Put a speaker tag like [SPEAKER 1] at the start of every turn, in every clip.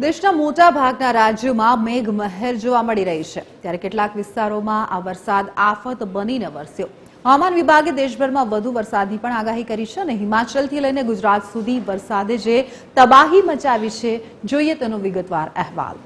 [SPEAKER 1] દેશના મોટા ભાગના રાજ્યોમાં મેઘમહેર જોવા મળી રહી છે, ત્યારે કેટલાક વિસ્તારોમાં આ વરસાદ આફત બનીને વરસ્યો। હવામાન વિભાગે દેશભરમાં વધુ વરસાદની પણ આગાહી કરી છે અને હિમાચલથી લઈને ગુજરાત સુધી વરસાદે જે તબાહી મચાવી છે, જોઈએ તેનો વિગતવાર અહેવાલ।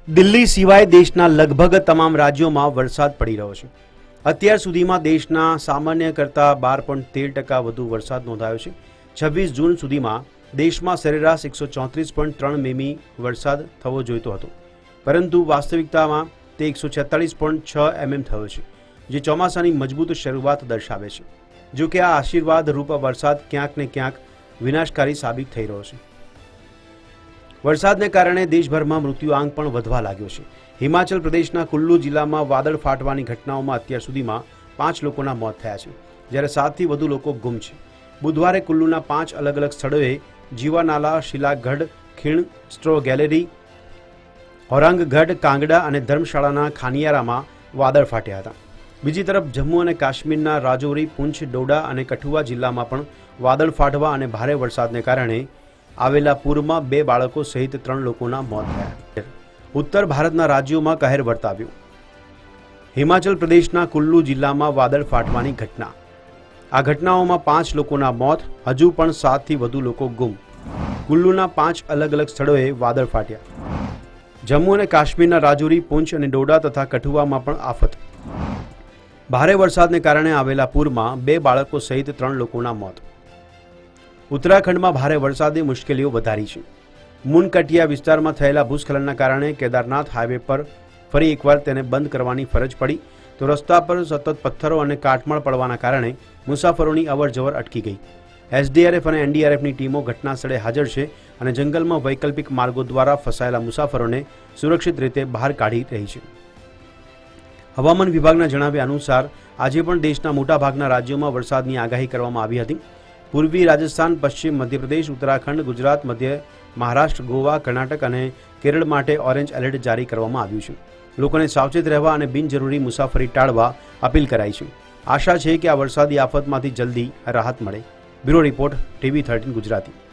[SPEAKER 2] દિલ્હી સિવાય દેશના લગભગ તમામ રાજ્યોમાં વરસાદ પડી રહ્યો છે। અત્યાર સુધીમાં દેશના સામાન્ય કરતાં 12.13% વધુ વરસાદ નોંધાયો છે। 26 જૂન સુધીમાં દેશમાં સરેરાશ 134.3 મીમી વરસાદ થવો જોઈતો હતો, પરંતુ વાસ્તવિકતામાં તે 146.6 mm થયો છે, જે ચોમાસાની મજબૂત શરૂઆત દર્શાવે છે। જો કે આ આશીર્વાદરૂપ વરસાદ ક્યાંક ને ક્યાંક વિનાશકારી સાબિત થઈ રહ્યો છે। વરસાદને કારણે દેશભરમાં મૃત્યુઆંક પણ વધવા લાગ્યો છે। હિમાચલ પ્રદેશના કુલ્લુ જિલ્લામાં વાદળ ફાટવાની ઘટનાઓમાં અત્યાર સુધીમાં 5 લોકોના મોત થયા છે, જ્યારે 7થી વધુ લોકો ગુમ છે। બુધવારે કુલ્લુના 5 અલગ અલગ સ્થળોએ જીવાનાલા, શિલાગઢ, ખીણ, સ્ટ્રો ગેલેરી, ઔરંગગઢ, કાંગડા અને ધર્મશાળાના ખાનિયારામાં વાદળ ફાટ્યા હતા। બીજી તરફ જમ્મુ અને કાશ્મીરના રાજૌરી, પૂંછ, ડોડા અને કઠુઆ જિલ્લામાં પણ વાદળ ફાટવા અને ભારે વરસાદને કારણે આવેલા પૂરમાં 2 બાળકો સહિત 3 લોકોના મોત થયા। ઉત્તર ભારતના રાજ્યોમાં કહેર વર્તાવ્યો। હિમાચલ પ્રદેશના કુલ્લુ જિલ્લામાં વાદળ ફાટવાની ઘટના। આ ઘટનાઓમાં 5 લોકોના મોત, હજુ પણ 7થી વધુ લોકો ગુમ। કુલ્લુના 5 અલગ અલગ સ્થળોએ વાદળ ફાટ્યા। જમ્મુ અને કાશ્મીરના રાજૌરી, પૂંછ અને ડોડા તથા કઠુઆમાં પણ આફત। ભારે વરસાદને કારણે આવેલા પૂરમાં 2 બાળકો સહિત 3 લોકોના મોત। ઉત્તરાખંડમાં ભારે વરસાદે મુશ્કેલીઓ વધારી છે। મુનકટિયા વિસ્તારમાં થયેલા ભૂસ્ખલનના કારણે કેદારનાથ હાઈવે પર ફરી એકવાર તેને બંધ કરવાની ફરજ પડી, તો રસ્તા પર સતત પથ્થરો અને કાટમાળ પડવાના કારણે મુસાફરોની અવરજવર અટકી ગઈ। એસડીઆરએફ અને એનડીઆરએફની ટીમો ઘટનાસ્થળે હાજર છે અને જંગલમાં વૈકલ્પિક માર્ગો દ્વારા ફસાયેલા મુસાફરોને સુરક્ષિત રીતે બહાર કાઢી રહી છે। હવામાન વિભાગના જણાવ્યા અનુસાર આજે પણ દેશના મોટાભાગના રાજ્યોમાં વરસાદની આગાહી કરવામાં આવી હતી। પૂર્વી રાજસ્થાન, પશ્ચિમ મધ્યપ્રદેશ, ઉત્તરાખંડ, ગુજરાત, મધ્ય મહારાષ્ટ્ર, ગોવા, કર્ણાટક અને કેરળ માટે ઓરેન્જ એલર્ટ જારી કરવામાં આવ્યું છે। લોકોને સાવચેત રહેવા અને બિનજરૂરી મુસાફરી ટાળવા અપીલ કરાઈ છે। આશા છે કે આ વરસાદી આફતમાંથી જલ્દી રાહત મળે। Bureau report, TV13 Gujarati.